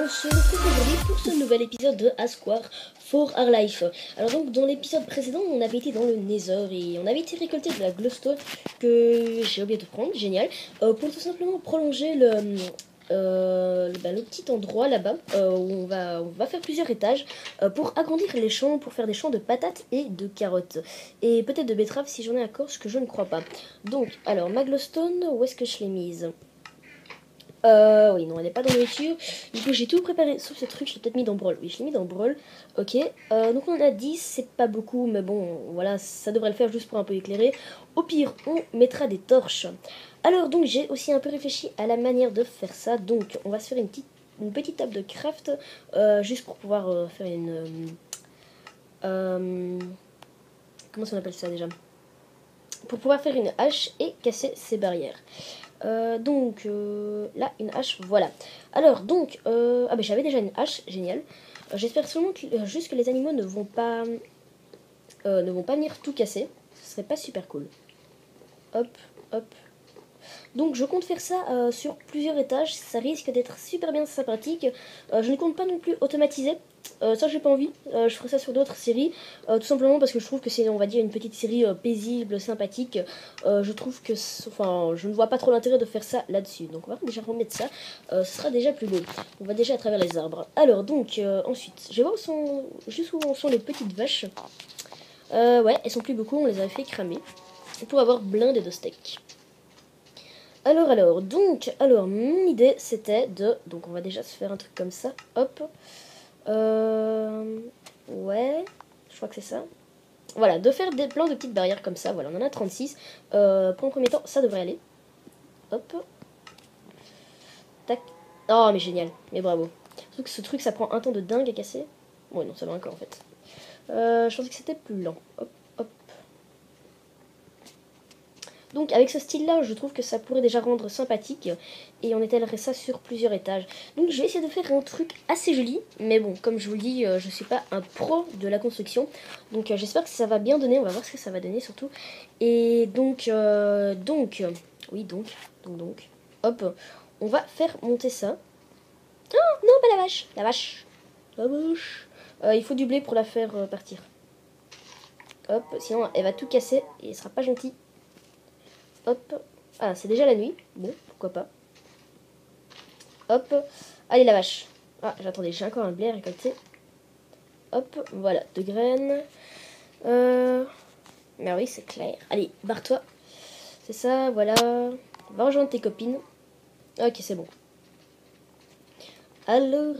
se retrouve aujourd'hui pour ce nouvel épisode de Asquare for Our Life. Alors donc dans l'épisode précédent on avait été dans le Nether et on avait été récolter de la glowstone que j'ai oublié de prendre, génial, pour tout simplement prolonger le petit endroit là-bas où on va faire plusieurs étages pour agrandir les champs, pour faire des champs de patates et de carottes. Et peut-être de betteraves si j'en ai encore, ce que je ne crois pas. Donc alors ma glowstone, où est-ce que je l'ai mise ? Oui, non, elle n'est pas dans la nourriture. Du coup, j'ai tout préparé, sauf ce truc, je l'ai peut-être mis dans Brawl. Oui, je l'ai mis dans Brawl. Ok. Donc, on en a 10, c'est pas beaucoup, mais bon, voilà, ça devrait le faire juste pour un peu éclairer. Au pire, on mettra des torches. Alors, donc, j'ai aussi un peu réfléchi à la manière de faire ça. Donc, on va se faire une petite table de craft, juste pour pouvoir faire comment on appelle ça déjà ? Pour pouvoir faire une hache et casser ces barrières. Là, une hache, voilà. Alors, j'avais déjà une hache, génial. J'espère seulement juste que les animaux ne vont pas venir tout casser. Ce serait pas super cool. Hop, hop. Donc je compte faire ça sur plusieurs étages, ça risque d'être super bien sympathique. Je ne compte pas non plus automatiser, ça j'ai pas envie, je ferai ça sur d'autres séries, tout simplement parce que je trouve que c'est, on va dire, une petite série paisible, sympathique. Je trouve que, je ne vois pas trop l'intérêt de faire ça là-dessus, donc on va déjà remettre ça, ce sera déjà plus beau. On va déjà à travers les arbres. Alors donc, ensuite, je vais voir juste où sont les petites vaches. Ouais, elles sont plus beaucoup, on les avait fait cramer, pour avoir blindé de steak. Alors, mon idée c'était de... Donc on va déjà se faire un truc comme ça, hop. Ouais, je crois que c'est ça. Voilà, de faire plein de petites barrières comme ça, voilà, on en a 36. Pour un premier temps, ça devrait aller. Hop. Tac. Oh, mais génial, mais bravo. Surtout que ce truc, ça prend un temps de dingue à casser. Ouais, non, ça va encore en fait. Je pensais que c'était plus lent. Hop, hop. Donc avec ce style-là, je trouve que ça pourrait déjà rendre sympathique et on étalerait ça sur plusieurs étages. Donc je vais essayer de faire un truc assez joli, mais bon, comme je vous le dis, je suis pas un pro de la construction. Donc j'espère que ça va bien donner, on va voir ce que ça va donner surtout. Et hop, on va faire monter ça. Oh non, pas la vache, la vache. Il faut du blé pour la faire partir. Hop, sinon elle va tout casser et elle sera pas gentille. Hop. Ah, c'est déjà la nuit. Bon, pourquoi pas. Hop. Allez, la vache. Ah, j'attendais, j'ai encore un blé à récolter. Hop, voilà, 2 graines. Mais oui, c'est clair. Allez, barre-toi. C'est ça, voilà. Va rejoindre tes copines. Ok, c'est bon. Alors.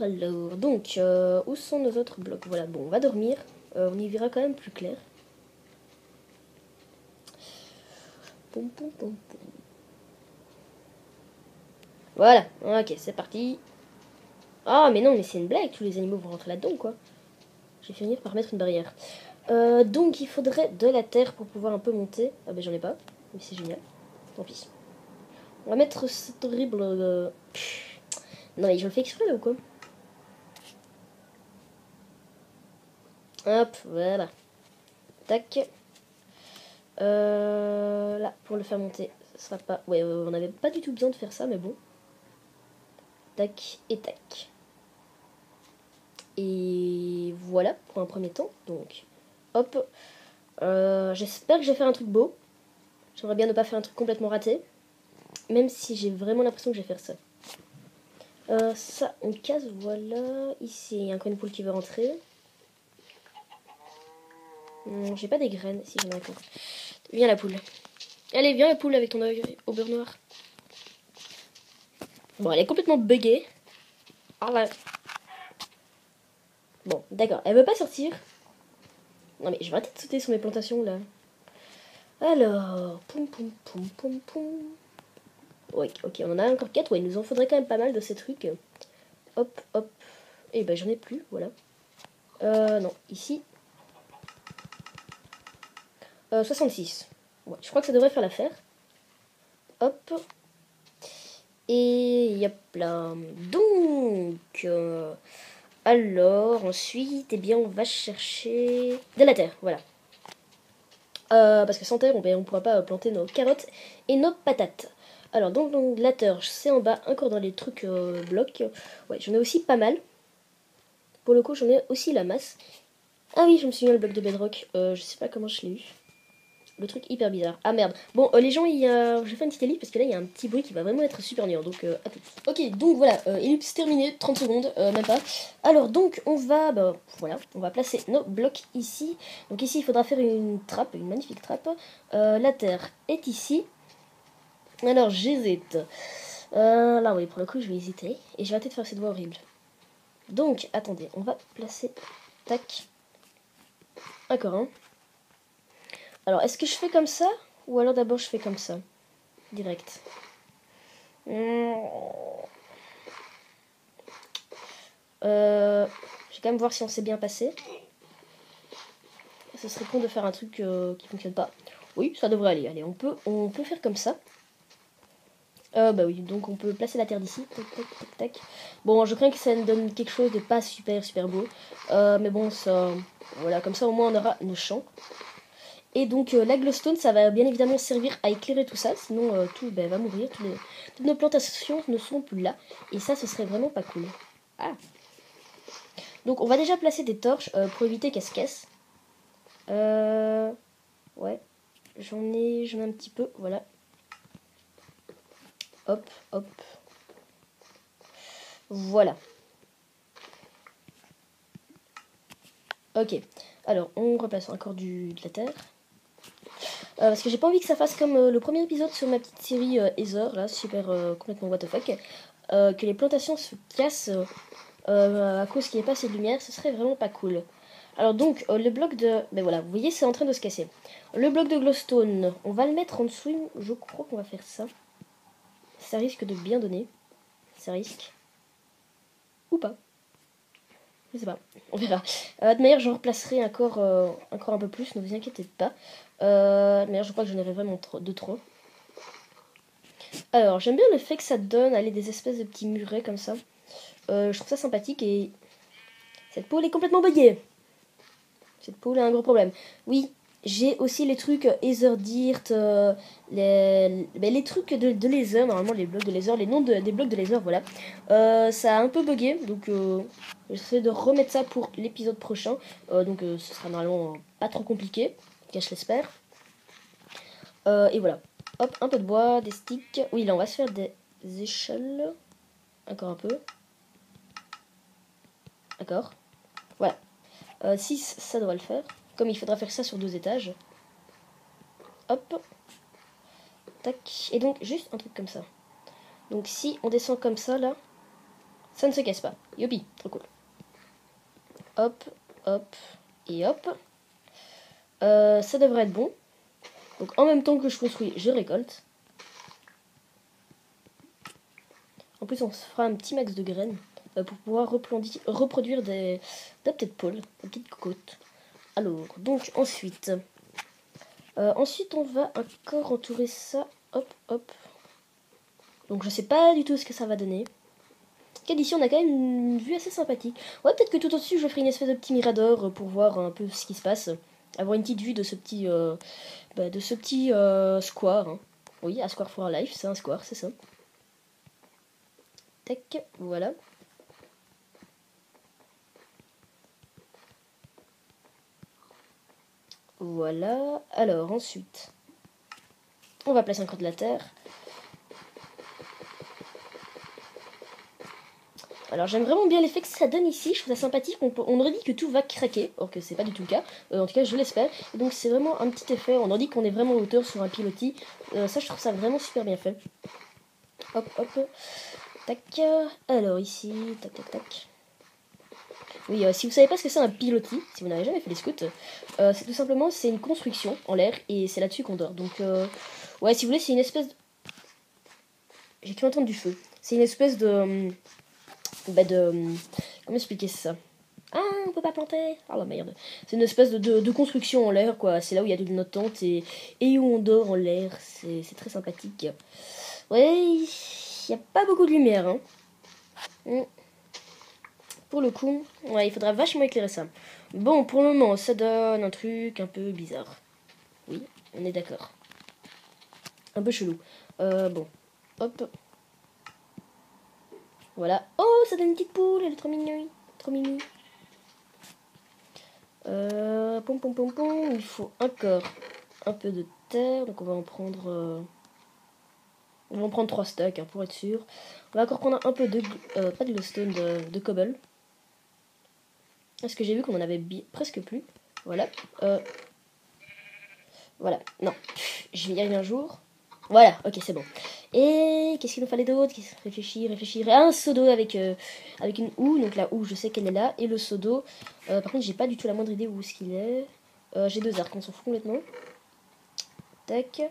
Donc, où sont nos autres blocs? Voilà, bon, on va dormir. On y verra quand même plus clair. Poum, poum, poum, poum. Voilà, ok, c'est parti. Ah, mais non, mais c'est une blague, tous les animaux vont rentrer là-dedans, quoi. Je vais finir par mettre une barrière. Donc, il faudrait de la terre pour pouvoir un peu monter. Ah, ben j'en ai pas, mais c'est génial. Tant pis. On va mettre cette horrible... Non, mais je le fais exprès, là, ou quoi? Hop, voilà. Tac. Là, pour le faire monter, ce sera pas... Ouais, on n'avait pas du tout besoin de faire ça, mais bon. Tac et tac. Et voilà, pour un premier temps. Donc, hop. J'espère que je vais faire un truc beau. J'aimerais bien ne pas faire un truc complètement raté. Même si j'ai vraiment l'impression que je vais faire ça. Ça, on casse, voilà. Ici, il y a un coin de poule qui veut rentrer. J'ai pas des graines, si j'en ai un peu. Viens la poule. Allez, viens la poule avec ton œil au beurre noir. Bon, elle est complètement buggée. Ah ouais. Bon, d'accord. Elle veut pas sortir. Non mais je vais arrêter de sauter sur mes plantations là. Alors, poum poum poum poum poum. Ouais, ok, on en a encore 4. Ouais, il nous en faudrait quand même pas mal de ces trucs. Hop, hop. Et ben j'en ai plus, voilà. Non, ici. 66. Ouais, je crois que ça devrait faire l'affaire. Hop. Et yop là. Donc, alors, ensuite, eh bien, on va chercher de la terre, voilà. Parce que sans terre, on ne pourra pas planter nos carottes et nos patates. Alors, donc, la terre, c'est en bas, encore dans les trucs blocs. Ouais, j'en ai aussi pas mal. Pour le coup, j'en ai aussi la masse. Ah oui, je me souviens le bloc de bedrock. Je sais pas comment je l'ai eu. Le truc hyper bizarre. Ah merde. Bon, les gens, je fais une petite ellipse parce que là, il y a un petit bruit qui va vraiment être super dur. Donc, à tout. Ok, donc voilà, ellipse terminée, 30 secondes, même pas. Alors, donc, on va, voilà, on va placer nos blocs ici. Donc ici, il faudra faire une trappe, une magnifique trappe. La terre est ici. Alors, j'hésite. Là, oui, pour le coup, je vais hésiter. Et je vais arrêter de faire cette voix horrible. Donc, attendez, on va placer... Tac. D'accord, hein. Alors, est-ce que je fais comme ça? Ou alors d'abord je fais comme ça? Direct. Je vais quand même voir si on s'est bien passé. Ce serait con de faire un truc qui fonctionne pas. Oui, ça devrait aller. Allez, on peut faire comme ça. Bah oui, donc on peut placer la terre d'ici. Tac, tac, tac, tac. Bon, je crains que ça nous donne quelque chose de pas super, super beau. Mais bon, ça... Voilà, comme ça au moins on aura nos champs. Et donc la glowstone, ça va bien évidemment servir à éclairer tout ça, sinon tout va mourir, toutes nos plantations ne sont plus là. Et ça, ce serait vraiment pas cool. Ah. Donc on va déjà placer des torches pour éviter qu'elles se cassent. Ouais, j'en ai un petit peu, voilà. Hop, hop. Voilà. Ok, alors on replace encore de la terre. Parce que j'ai pas envie que ça fasse comme le premier épisode sur ma petite série Ether, là, super complètement what the fuck. Que les plantations se cassent à cause qu'il n'y ait pas assez de lumière, ce serait vraiment pas cool. Alors donc, le bloc de... Ben voilà, vous voyez, c'est en train de se casser. Le bloc de glowstone, on va le mettre en dessous. Je crois qu'on va faire ça. Ça risque de bien donner. Ça risque. Ou pas. Je sais pas. On verra. De manière, j'en replacerai encore un peu plus, ne vous inquiétez pas. De manière, je crois que j'en aurai vraiment de trop. Alors, j'aime bien le fait que ça donne aller des espèces de petits murets comme ça. Je trouve ça sympathique et... Cette poule est complètement buggée. Cette poule a un gros problème. Oui, j'ai aussi les trucs Etherdirt, les trucs de laser, normalement les blocs de laser, les noms des blocs de laser, voilà. Ça a un peu bugué, donc j'essaie de remettre ça pour l'épisode prochain. Donc ce sera normalement pas trop compliqué, je l'espère. Et voilà. Hop, un peu de bois, des sticks. Oui, là on va se faire des échelles. Encore un peu. D'accord. Voilà. 6, ça devrait le faire. Comme il faudra faire ça sur 2 étages. Hop. Tac. Et donc, juste un truc comme ça. Donc, si on descend comme ça, là, ça ne se casse pas. Youpi, trop cool. Hop, hop, et hop. Ça devrait être bon. Donc, en même temps que je construis, je récolte. En plus, on se fera un petit max de graines pour pouvoir reproduire des petites pôles, des petites cocottes. Alors, donc, ensuite... ensuite, on va encore entourer ça. Hop, hop. Donc, je sais pas du tout ce que ça va donner. Ici, on a quand même une vue assez sympathique. Ouais, peut-être que tout au-dessus, je ferai une espèce de petit mirador pour voir un peu ce qui se passe. Avoir une petite vue de ce petit, square. Hein. Oui, un square for life, c'est un square, c'est ça. Tac, voilà. Voilà. Alors, ensuite, on va placer encore de la terre. Alors j'aime vraiment bien l'effet que ça donne ici, je trouve ça sympathique, on aurait dit que tout va craquer, or que c'est pas du tout le cas, en tout cas je l'espère, et donc c'est vraiment un petit effet, on aurait dit qu'on est vraiment en hauteur sur un pilotis, ça je trouve ça vraiment super bien fait. Hop hop, tac, alors ici, tac tac tac. Oui, si vous savez pas ce que c'est un pilotis, si vous n'avez jamais fait les scouts, c'est tout simplement, c'est une construction en l'air, et c'est là-dessus qu'on dort, donc ouais si vous voulez c'est une espèce de... J'ai cru entendre du feu, c'est une espèce de... Comment expliquer ça? Ah, on peut pas planter. Ah la merde. C'est une espèce de construction en l'air, quoi. C'est là où il y a de notre tente et où on dort en l'air. C'est très sympathique. Ouais, il n'y a pas beaucoup de lumière, hein. Pour le coup, ouais, il faudra vachement éclairer ça. Bon, pour le moment, ça donne un truc un peu bizarre. Oui, on est d'accord. Un peu chelou. Bon. Hop. Voilà. Oh, ça donne une petite poule, elle est trop mignonne. Trop mimi. Pom pom pom pom. Il faut encore un peu de terre. Donc on va en prendre... on va en prendre 3 stacks hein, pour être sûr. On va encore prendre un peu de... pas de glowstone, de cobble. Parce que j'ai vu qu'on en avait presque plus. Voilà. Voilà. Non. Je vais y arriver un jour. Voilà. Ok, c'est bon. Et qu'est-ce qu'il nous fallait d'autre? Réfléchir. Un seau d'eau avec une houe. Donc la houe, je sais qu'elle est là. Et le seau d'eau. Par contre, j'ai pas du tout la moindre idée où est-ce qu'il est. J'ai 2 arcs, on s'en fout complètement. Tac.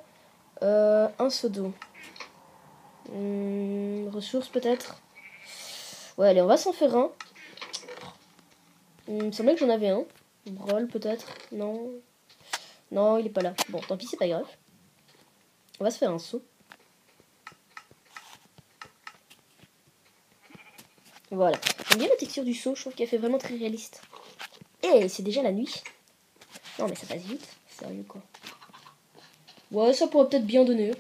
Un seau d'eau. Ressources peut-être. Ouais, allez, on va s'en faire un. Il me semblait que j'en avais un. Brawl peut-être. Non. Non, il est pas là. Bon, tant pis, c'est pas grave. On va se faire un seau. Voilà. J'aime bien la texture du seau, je trouve qu'elle fait vraiment très réaliste. Et c'est déjà la nuit. Non mais ça passe vite. Sérieux quoi. Ouais, ça pourrait peut-être bien donner.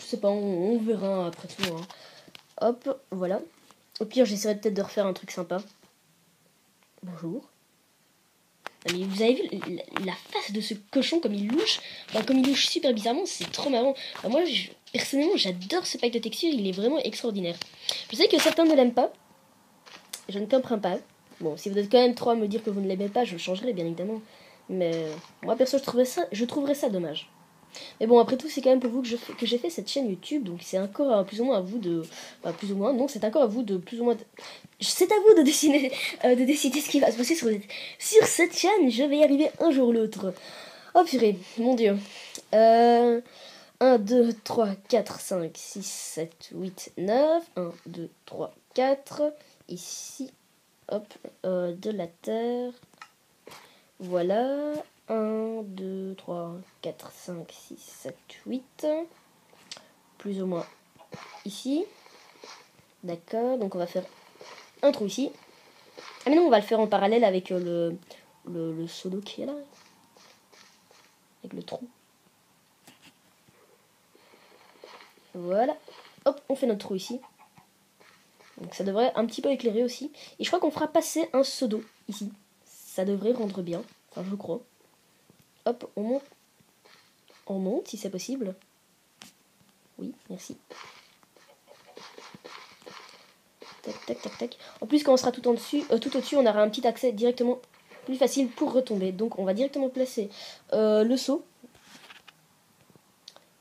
Je sais pas, on verra après tout. Hein. Hop, voilà. Au pire, j'essaierai peut-être de refaire un truc sympa. Bonjour. Mais vous avez vu la face de ce cochon comme il louche, comme il louche super bizarrement, c'est trop marrant. Moi, personnellement, j'adore ce pack de texture, il est vraiment extraordinaire. Je sais que certains ne l'aiment pas, je ne comprends pas. Bon, si vous êtes quand même trop à me dire que vous ne l'aimez pas, je le changerai bien évidemment. Mais moi perso, je trouverais ça dommage. Mais bon, après tout, c'est quand même pour vous que j'ai fait cette chaîne YouTube, donc c'est encore plus ou moins à vous de... plus ou moins, non, c'est encore à vous de plus ou moins... C'est à vous de décider ce qui va se passer sur cette chaîne, je vais y arriver un jour ou l'autre. Oh purée, mon dieu. 1, 2, 3, 4, 5, 6, 7, 8, 9. 1, 2, 3, 4. Ici, hop, de la terre. Voilà. 1, 2, 3, 4, 5, 6, 7, 8. Plus ou moins ici. D'accord, donc on va faire un trou ici. Ah mais non, on va le faire en parallèle avec le seau d'eau qui est là. Avec le trou. Voilà. Hop, on fait notre trou ici. Donc ça devrait un petit peu éclairer aussi. Et je crois qu'on fera passer un seau d'eau ici. Ça devrait rendre bien. Enfin, je crois. Hop, on monte. On monte si c'est possible. Oui, merci. Tac, tac, tac, tac. En plus, quand on sera tout au-dessus, on aura un petit accès directement plus facile pour retomber. Donc, on va directement placer le seau.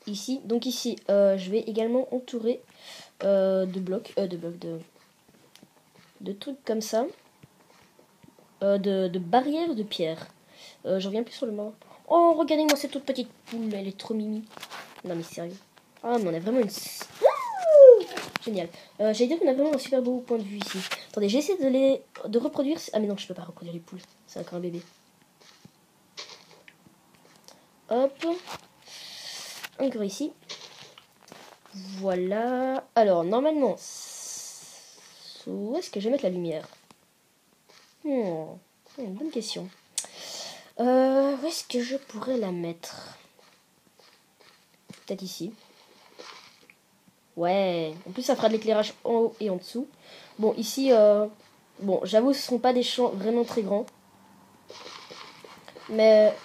Ici. Donc ici, je vais également entourer de trucs comme ça. De barrières de pierre. Je reviens plus sur le mort. Oh, regardez-moi cette toute petite poule, elle est trop mimi. Non mais sérieux. Ah, mais on a vraiment une... Génial. J'allais dire qu'on a vraiment un super beau point de vue ici. Attendez, j'essaie de reproduire... Ah mais non, je peux pas reproduire les poules. C'est encore un bébé. Hop. Encore ici. Voilà. Alors, normalement... Où est-ce que je vais mettre la lumière? Bonne question. Où est-ce que je pourrais la mettre? Peut-être ici. Ouais. En plus, ça fera de l'éclairage en haut et en dessous. Bon, ici, bon, j'avoue, ce ne sont pas des champs vraiment très grands. Mais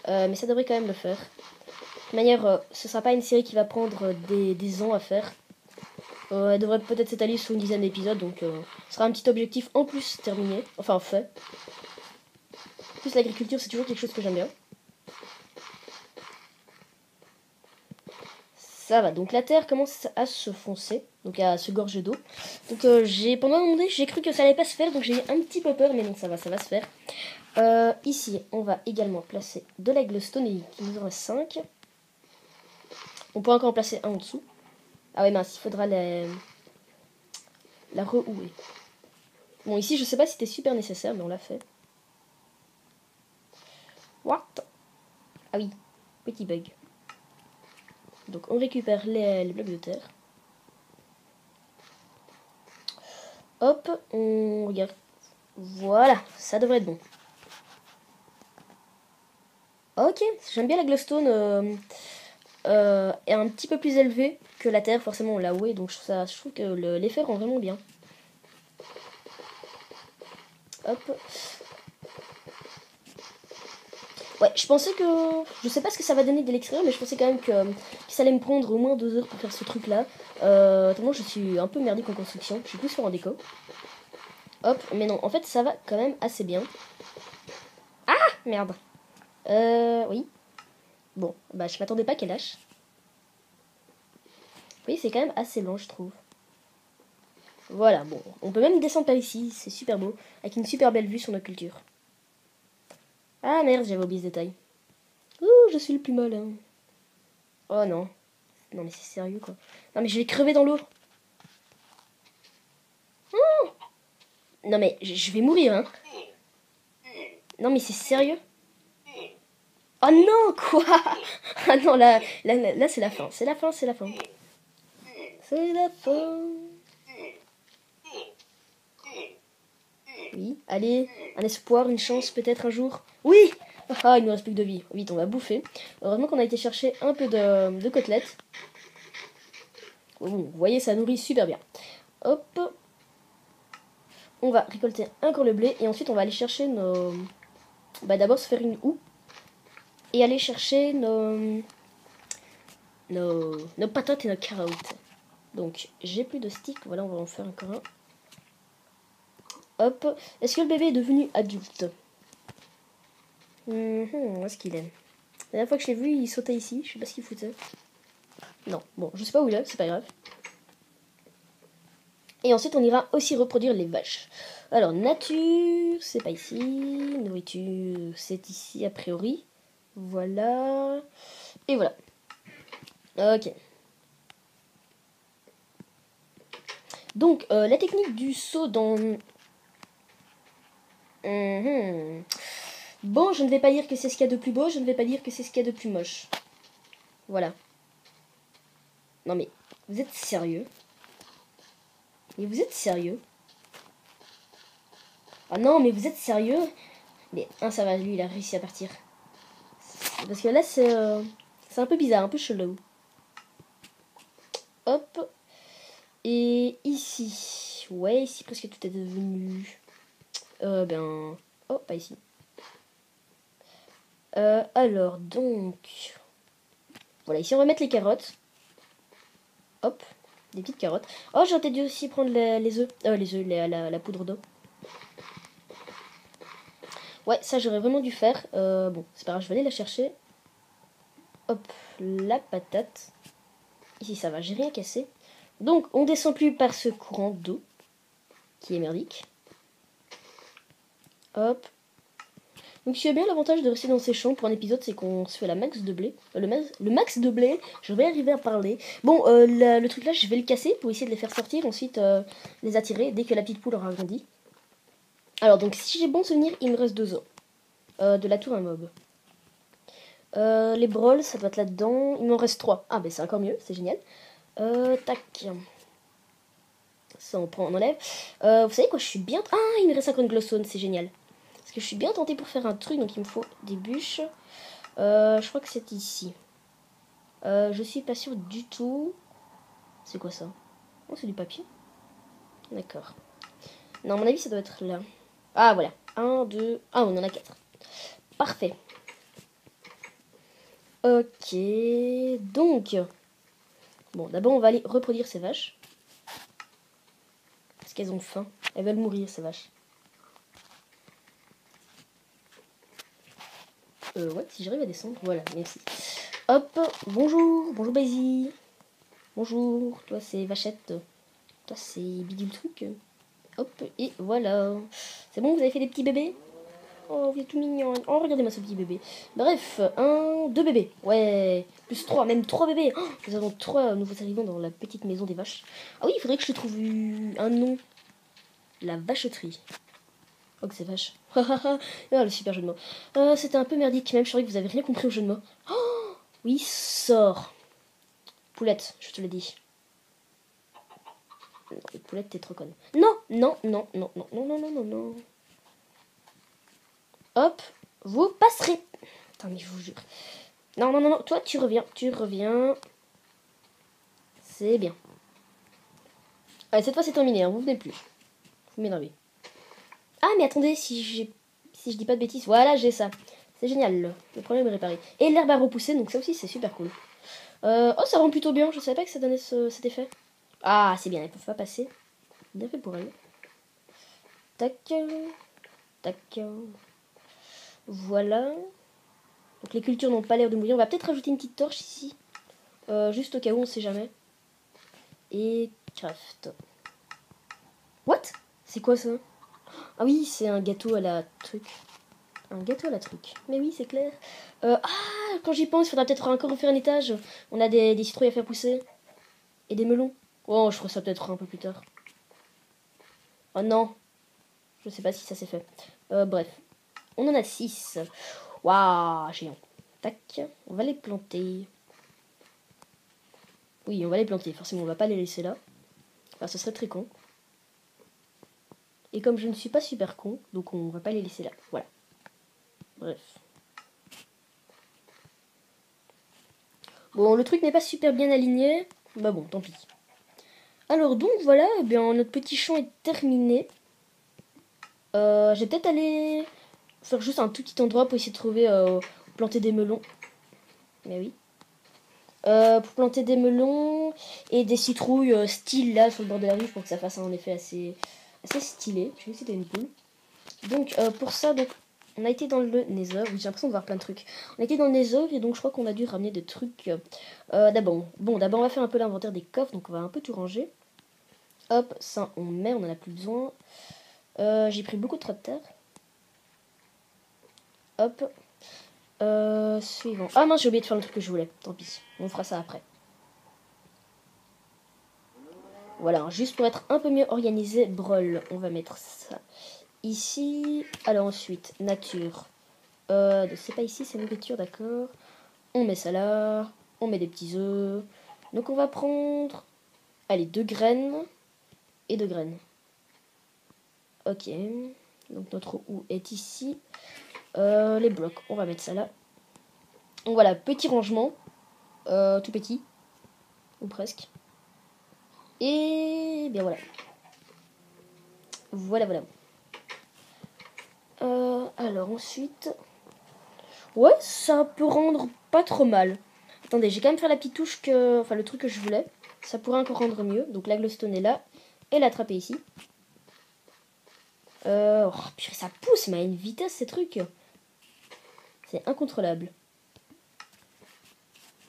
ça devrait quand même le faire. De toute manière, ce sera pas une série qui va prendre des ans à faire. Elle devrait peut-être s'étaler sur une dizaine d'épisodes, donc ce sera un petit objectif en plus terminé, enfin fait. En plus, l'agriculture, c'est toujours quelque chose que j'aime bien. Ça va, donc la terre commence à se foncer, donc à se gorger d'eau. Donc pendant un moment j'ai cru que ça allait pas se faire, donc j'ai eu un petit peu peur, mais non, ça va se faire. Ici, on va également placer de la glowstone, et qui nous en reste 5. On peut encore en placer un en dessous. Ah ouais, mince, il faudra la rehouer. Bon, ici, je sais pas si c'était super nécessaire, mais on l'a fait. What? Ah oui, petit bug. Donc, on récupère les blocs de terre. Hop, on regarde. Voilà, ça devrait être bon. Ok, j'aime bien la glowstone. Est un petit peu plus élevé que la terre, forcément là où est, donc je trouve que l'effet rend vraiment bien. Hop. Ouais, je pensais que... Je sais pas ce que ça va donner de l'extérieur, mais je pensais quand même que ça allait me prendre au moins 2 heures pour faire ce truc là. Tellement je suis un peu merdique en construction, je suis plus fort en déco. Hop, mais non, en fait ça va quand même assez bien. Ah, merde. Oui. Bon, bah je m'attendais pas qu'elle lâche. Oui, c'est quand même assez lent, je trouve. Voilà, bon, on peut même descendre par ici, c'est super beau, avec une super belle vue sur nos cultures. Ah merde, j'avais oublié ce détail. Ouh, je suis le plus malin. Oh non. Non mais c'est sérieux quoi. Non mais je vais crever dans l'eau. Non mais je vais mourir hein. Non mais c'est sérieux. Oh non quoi. Ah non là c'est la fin. C'est la fin, c'est la fin. C'est la fin. Oui, allez, un espoir, une chance peut-être un jour. Oui. Ah, il nous reste plus que de vie. Vite, on va bouffer. Heureusement qu'on a été chercher un peu de côtelettes. Vous voyez, ça nourrit super bien. Hop. On va récolter encore le blé et ensuite on va aller chercher nos... Bah d'abord se faire une houe. Et aller chercher nos patates et nos carottes. Donc j'ai plus de sticks, voilà on va en faire encore un. Hop. Est-ce que le bébé est devenu adulte? Où est-ce qu'il est? La dernière fois que je l'ai vu, il sautait ici, je sais pas ce qu'il foutait. Non, bon, je sais pas où il est, c'est pas grave. Et ensuite on ira aussi reproduire les vaches. Alors nature, c'est pas ici. Nourriture, c'est ici a priori. Voilà. Et voilà. Ok. Donc, la technique du saut dans... Bon, je ne vais pas dire que c'est ce qu'il y a de plus beau, je ne vais pas dire que c'est ce qu'il y a de plus moche. Voilà. Non mais, vous êtes sérieux? Mais vous êtes sérieux? Ah non, mais vous êtes sérieux? Mais, ça va, lui, il a réussi à partir. Parce que là, c'est un peu bizarre, un peu chelou. Hop. Et ici. Ouais, ici, presque tout est devenu... Oh, pas ici. Alors, donc... Voilà, ici, on va mettre les carottes. Hop. Des petites carottes. Oh, j'aurais peut-être dû aussi prendre les œufs. Les œufs, la poudre d'eau. Ouais, ça, j'aurais vraiment dû faire. Bon, c'est pas grave, je vais aller la chercher. Hop, la patate. Ici, ça va, j'ai rien cassé. Donc, on descend plus par ce courant d'eau. Qui est merdique. Hop. Donc, ce qui est bien l'avantage de rester dans ces champs pour un épisode, c'est qu'on se fait la max de blé. Le max de blé, je vais arriver à parler. Bon, le truc là, je vais le casser pour essayer de les faire sortir. Ensuite, les attirer dès que la petite poule aura grandi. Alors, donc, si j'ai bon souvenir, il me reste 2 os. De la tour à mob. Les brolls, ça doit être là-dedans. Il m'en reste 3. Ah, ben c'est encore mieux, c'est génial. Tac. Ça, on enlève. Vous savez quoi, je suis bien... Ah, il me reste 50 glowstone, c'est génial. Parce que je suis bien tentée pour faire un truc, donc il me faut des bûches. Je crois que c'est ici. Je suis pas sûre du tout. C'est quoi ça? Oh, c'est du papier. D'accord. Non, à mon avis, ça doit être là. Ah, voilà. 1, 2... Ah, on en a 4. Parfait. Ok. Donc... Bon, d'abord, on va aller reproduire ces vaches. Parce qu'elles ont faim. Elles veulent mourir, ces vaches. Ouais, si j'arrive à descendre. Voilà, merci. Hop, bonjour. Bonjour, Baisy. Bonjour. Toi, c'est Vachette. Toi, c'est Bidule Truc. Hop, et voilà. C'est bon, vous avez fait des petits bébés? Oh, vous êtes tout mignon. Oh, regardez-moi ce petit bébé. Bref, 2 bébés. Ouais, plus 3, même 3 bébés. Oh, nous avons 3 nouveaux arrivants dans la petite maison des vaches. Ah oui, il faudrait que je te trouve un nom. La vacheterie. Oh, que c'est vache. Ah, le super jeu de mots. C'était un peu merdique, même. Je croyais que vous avez rien compris au jeu de mots. Oh, oui, sors. Poulette, je te le dis. Non, Poulette, t'es trop conne. Non, non, non, non, non, non, non, non, non, non. Hop, vous passerez. Putain, mais je vous jure. Non, non, non, non. Toi, tu reviens. Tu reviens. C'est bien. Allez, cette fois, c'est terminé. Hein. Vous venez plus. Vous m'énervez. Ah, mais attendez, si je dis pas de bêtises. Voilà, j'ai ça. C'est génial. Le problème est réparé. Et l'herbe a repoussé, donc ça aussi, c'est super cool. Oh, ça rend plutôt bien. Je savais pas que ça donnait cet effet. Ah, c'est bien. Elles peuvent pas passer. Bien fait pour elle. Tac. Tac. Voilà. Donc les cultures n'ont pas l'air de mouiller. On va peut-être rajouter une petite torche ici. Juste au cas où, on sait jamais. Et craft. What? C'est quoi ça? Ah oui, c'est un gâteau à la truc. Un gâteau à la truc. Mais oui, c'est clair. Ah, quand j'y pense, il faudra peut-être encore refaire un étage. On a des citrouilles à faire pousser. Et des melons. Oh, je ferai ça peut-être un peu plus tard. Oh non. Je sais pas si ça s'est fait. Bref. On en a 6. Waouh, géant. Tac. On va les planter. Oui, on va les planter. Forcément, on va pas les laisser là. Enfin, ce serait très con. Et comme je ne suis pas super con, donc on va pas les laisser là. Voilà. Bref. Bon, le truc n'est pas super bien aligné. Bah bon, tant pis. Alors donc voilà, eh bien notre petit champ est terminé. Je vais peut-être aller faire juste un tout petit endroit pour essayer de trouver planter des melons. Mais oui. Pour planter des melons et des citrouilles style là sur le bord de la rue pour que ça fasse un effet assez stylé. Je vais essayer une poule. Donc pour ça, donc, on a été dans le Nether. Oui, j'ai l'impression de voir plein de trucs. On a été dans le Nether et donc je crois qu'on a dû ramener des trucs. D'abord, on va faire un peu l'inventaire des coffres. Donc on va un peu tout ranger. Hop, ça on met, on en a plus besoin. J'ai pris beaucoup trop de terre. Hop. Suivant. Ah mince, j'ai oublié de faire le truc que je voulais. Tant pis, on fera ça après. Voilà, juste pour être un peu mieux organisé, Brawl, on va mettre ça ici. Alors ensuite, nature. C'est pas ici, c'est nourriture, d'accord. On met ça là. On met des petits œufs. Donc on va prendre, allez, 2 graines et 2 graines. Ok. Donc notre OU est ici. Les blocs, on va mettre ça là. Donc voilà, petit rangement. Tout petit. Ou presque. Et bien voilà. Voilà, voilà. Alors ensuite... Ouais, ça peut rendre pas trop mal. Attendez, j'ai quand même fait la petite touche que... Enfin, le truc que je voulais. Ça pourrait encore rendre mieux. Donc la glowstone est là. Et l'attraper ici. Oh, purée, ça pousse, mais à une vitesse, ces trucs. C'est incontrôlable.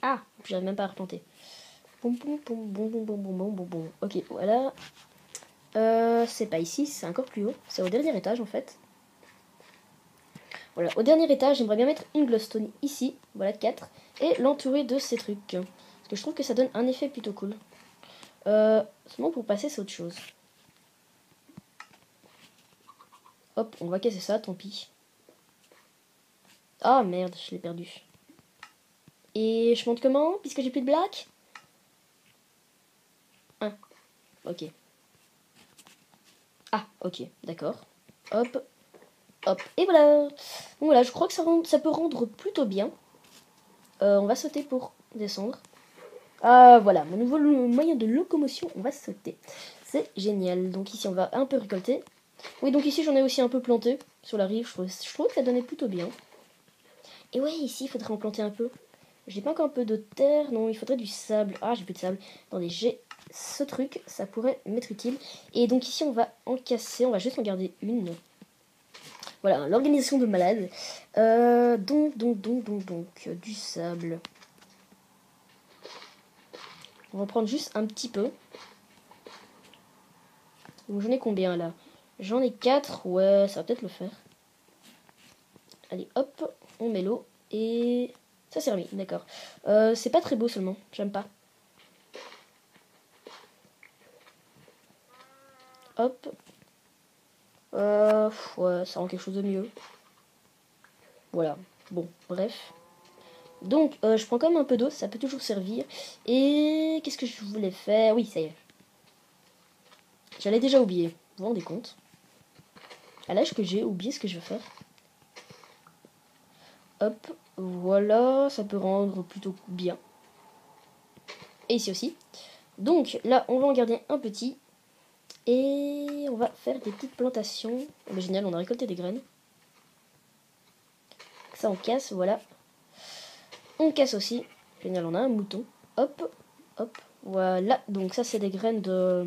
Ah, j'arrive même pas à replanter. Boum, boum, boum, boum, boum, boum, boum, boum, boum. Ok, voilà. C'est pas ici, c'est encore plus haut. C'est au dernier étage, en fait. Voilà, au dernier étage, j'aimerais bien mettre une glowstone ici. Voilà, 4. Et l'entourer de ces trucs. Parce que je trouve que ça donne un effet plutôt cool. Seulement pour passer, c'est autre chose. Hop, on va casser ça, tant pis. Ah merde, je l'ai perdu. Et je monte comment? Puisque j'ai plus de black? Ah, ok. Ah, ok, d'accord. Hop, hop, et voilà. Donc voilà, je crois que ça peut rendre plutôt bien. On va sauter pour descendre. Ah, voilà, mon nouveau moyen de locomotion, on va sauter. C'est génial. Donc ici, on va un peu récolter. Oui, donc ici, j'en ai aussi un peu planté sur la rive. Je trouve que ça donnait plutôt bien. Et ouais, ici, il faudrait en planter un peu. J'ai pas encore un peu de terre. Non, il faudrait du sable. Ah, j'ai plus de sable. Attendez, j'ai ce truc. Ça pourrait m'être utile. Et donc ici, on va en casser. On va juste en garder une. Voilà, l'organisation de malade. Donc, du sable. On va en prendre juste un petit peu. Donc j'en ai combien là? J'en ai 4. Ouais, ça va peut-être le faire. Allez, hop, on met l'eau. Et ça s'est remis, d'accord. C'est pas très beau seulement, j'aime pas. Hop. Ouais, ça rend quelque chose de mieux. Voilà, bon, bref. Donc, je prends quand même un peu d'eau, ça peut toujours servir. Et qu'est-ce que je voulais faire? Oui, ça y est. J'allais déjà oublier, vous vous rendez compte? À l'âge que j'ai oublié ce que je veux faire. Hop, voilà, ça peut rendre plutôt bien. Et ici aussi. Donc là, on va en garder un petit. Et on va faire des petites plantations. Oh, bah, génial, on a récolté des graines. Ça, on casse, voilà. On casse aussi. Génial, on a un mouton. Hop, hop, voilà. Donc ça, c'est des graines de...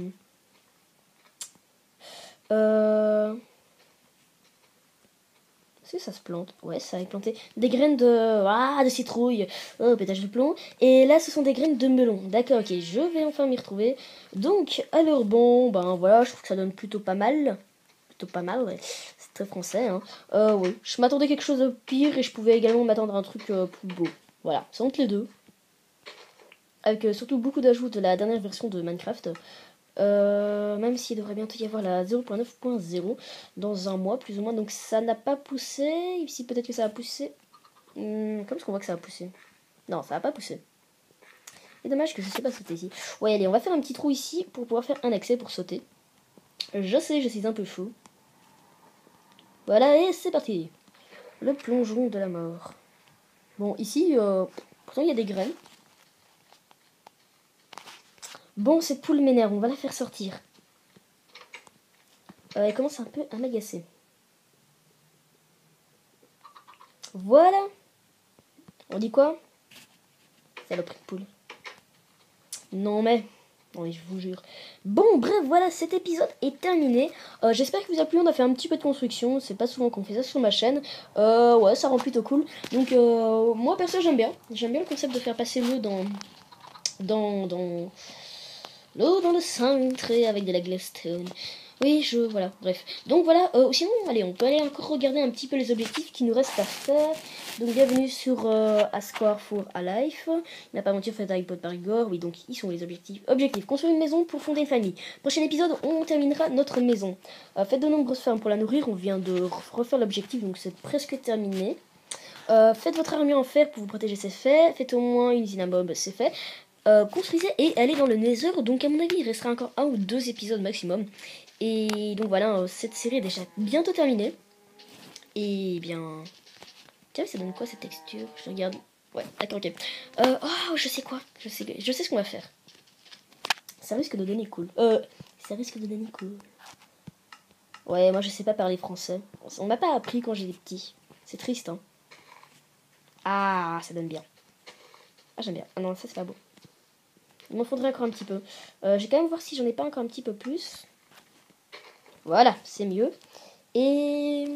Est-ce que ça se plante? Ouais, ça a planté. Des graines de citrouille. Oh, pétage de plomb. Et là, ce sont des graines de melon. D'accord, ok, je vais enfin m'y retrouver. Donc, alors bon, ben voilà, je trouve que ça donne plutôt pas mal. Plutôt pas mal, ouais. C'est très français, hein. Oui, je m'attendais à quelque chose de pire et je pouvais également m'attendre à un truc plus beau. Voilà, c'est entre les deux. Avec surtout beaucoup d'ajouts de la dernière version de Minecraft. Même s'il devrait bientôt y avoir la 0.9.0 dans un mois plus ou moins, donc ça n'a pas poussé. Ici peut-être que ça a poussé. Comment est-ce qu'on voit que ça a poussé? Non, ça n'a pas poussé. C'est dommage que je sais pas sauter ici. Ouais, allez, on va faire un petit trou ici pour pouvoir faire un accès pour sauter. Je sais, je suis un peu fou. Voilà, et c'est parti. Le plongeon de la mort. Bon, ici, pourtant il y a des graines. Bon, cette poule m'énerve, on va la faire sortir. Elle commence un peu à m'agacer. Voilà. On dit quoi? Saloperie de poule. Non mais... Oui, je vous jure. Bon, bref, voilà, cet épisode est terminé. J'espère qu'il vous a plu. On a fait un petit peu de construction. C'est pas souvent qu'on fait ça sur ma chaîne. Ouais, ça rend plutôt cool. Donc, moi, perso, j'aime bien. J'aime bien le concept de faire passer l'eau dans l'eau dans le cintre et avec de la glowstone. Oui, voilà, bref. Donc voilà, sinon, allez, on peut aller encore regarder un petit peu les objectifs qui nous restent à faire. Donc bienvenue sur A Square for a Life. Il n'a pas menti, fait avec Pod Parigore. Oui, donc ils sont les objectifs. Objectif, construire une maison pour fonder une famille. Prochain épisode, on terminera notre maison. Faites de nombreuses fermes pour la nourrir. On vient de refaire l'objectif, donc c'est presque terminé. Faites votre armure en fer pour vous protéger, c'est fait. Faites au moins une usine à mob, c'est fait. Construisez et allez dans le Nether. Donc à mon avis, il restera encore 1 ou 2 épisodes maximum. Et donc voilà, cette série est déjà bientôt terminée. Et bien... Tiens, ça donne quoi cette texture? Je regarde. Ouais, d'accord, ok. Oh, je sais quoi. Je sais ce qu'on va faire. Ça risque de donner cool. Ça risque de donner cool. Ouais, moi je sais pas parler français. On m'a pas appris quand j'étais petit. C'est triste, hein. Ah, ça donne bien. Ah, j'aime bien. Ah non, ça c'est pas beau. Il m'en faudrait encore un petit peu. Je vais quand même voir si j'en ai pas encore un petit peu plus. Voilà, c'est mieux. Et...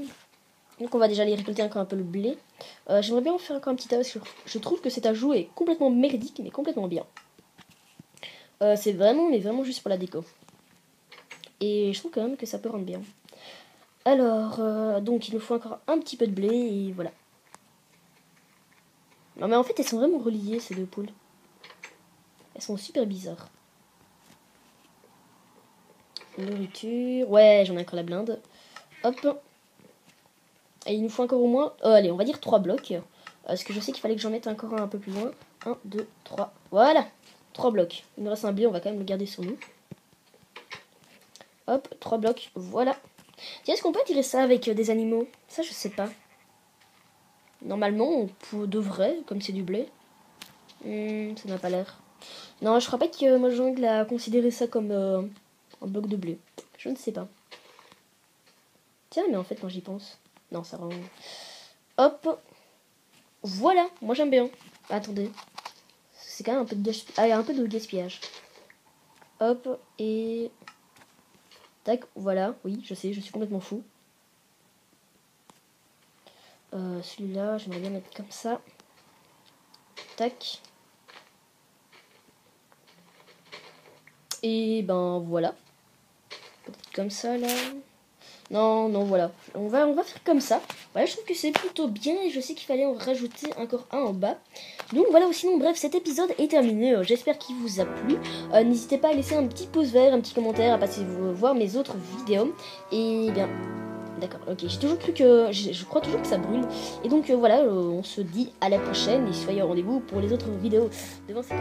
donc on va déjà aller récolter encore un peu le blé. J'aimerais bien en faire encore un petit tas parce que je trouve que cet ajout est complètement merdique, mais complètement bien. C'est vraiment, mais vraiment juste pour la déco. Et je trouve quand même que ça peut rendre bien. Alors, donc il nous faut encore un petit peu de blé et voilà. Non mais en fait elles sont vraiment reliées ces deux poules. Elles sont super bizarres. Nourriture. Ouais, j'en ai encore la blinde. Hop. Et il nous faut encore au moins... allez, on va dire 3 blocs. Parce que je sais qu'il fallait que j'en mette encore un peu plus loin. 1, 2, 3. Voilà. 3 blocs. Il nous reste un blé, on va quand même le garder sur nous. Hop, 3 blocs. Voilà. Tiens, est-ce qu'on peut tirer ça avec des animaux? Ça, je sais pas. Normalement, on devrait, comme c'est du blé. Ça n'a pas l'air. Non, je crois pas que Mojang a considéré ça comme un bloc de blé. Je ne sais pas. Tiens, mais en fait, quand j'y pense... Non, ça rend... Hop. Voilà, moi j'aime bien. Attendez. C'est quand même un peu de gaspillage. Hop, et... tac, voilà. Oui, je sais, je suis complètement fou. Celui-là, j'aimerais bien mettre comme ça. Tac. Et ben voilà. Peut-être comme ça, là. Non, non, voilà. On va faire comme ça. Voilà, je trouve que c'est plutôt bien et je sais qu'il fallait en rajouter encore un en bas. Donc voilà, sinon, bref, cet épisode est terminé. J'espère qu'il vous a plu. N'hésitez pas à laisser un petit pouce vert, un petit commentaire, à passer voir mes autres vidéos. Et bien, d'accord, ok. J'ai toujours cru que... Je crois toujours que ça brûle. Et donc voilà, on se dit à la prochaine et soyez au rendez-vous pour les autres vidéos devant cette...